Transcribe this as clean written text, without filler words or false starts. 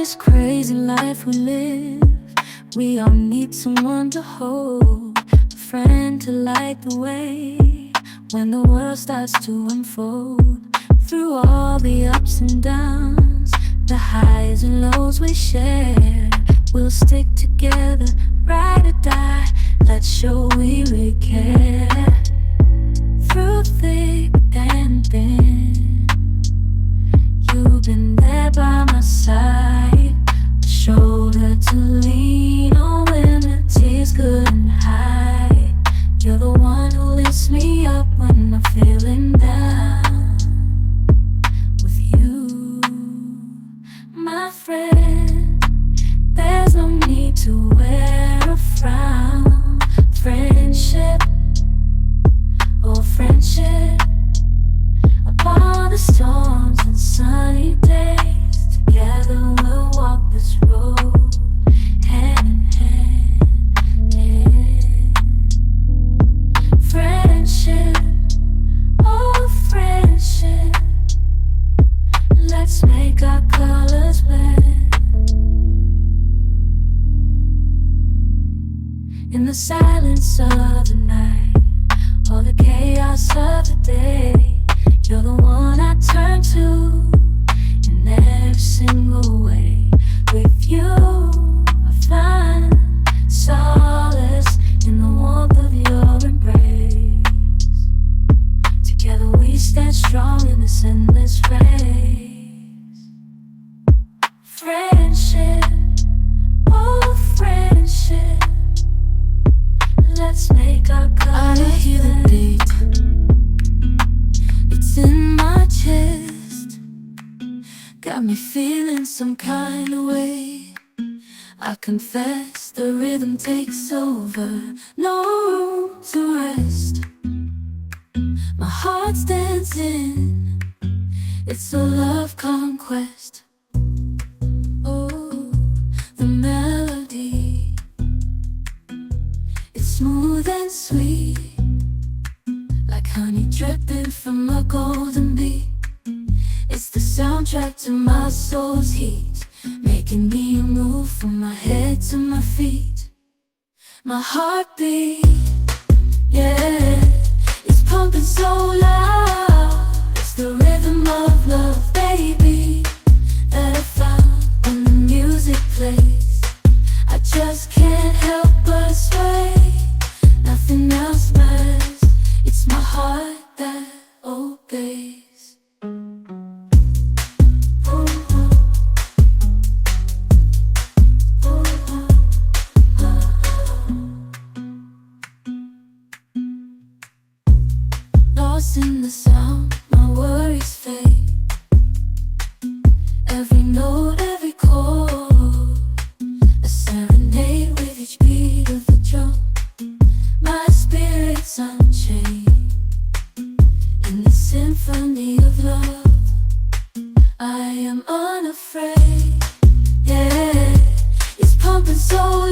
this crazy life we live, we all need someone to hold, a friend to light the way when the world starts to unfold. Through all the ups and downs, the highs and lows we share, we'll stick together, ride or die. Let's show we really care. Through thick and thin, you've been there by my side, a shoulder to lean on when the tears couldn't hide. You're the one who lifts me up when I'm feeling down. With you, my friend, there's no need to wear a frown. Friendship, oh friendship, upon the storms and sunny days, together we'll walk this road, hand in hand, yeah. Friendship, oh friendship, let's make our colors blend. In the silence of the night, or the chaos of the day, you're the one I turn to in every single way. With you, I find solace in the warmth of your embrace. Together we stand strong in this endless race. Friendship, oh friendship, let's make our colors. I hear the beat, it's in my chest, got me feeling some kind of way. I confess the rhythm takes over, no room to rest. My heart's dancing, it's a love conquest. Oh, the melody, it's smooth and sweet, like honey dripping from a golden bee. It's the soundtrack to my soul's heat, making me move from my head to my feet. My heartbeat, yeah, it's pumping so loud. It's the rhythm of love, baby, that I found when the music plays. I just can't help but sway, nothing else matters. It's my heart that obeys. Lost in the sound, my worries fade. Every note, every chord, a serenade with each beat of the drum. My spirit's unchained in the symphony of love. I am unafraid, yeah, it's pumping so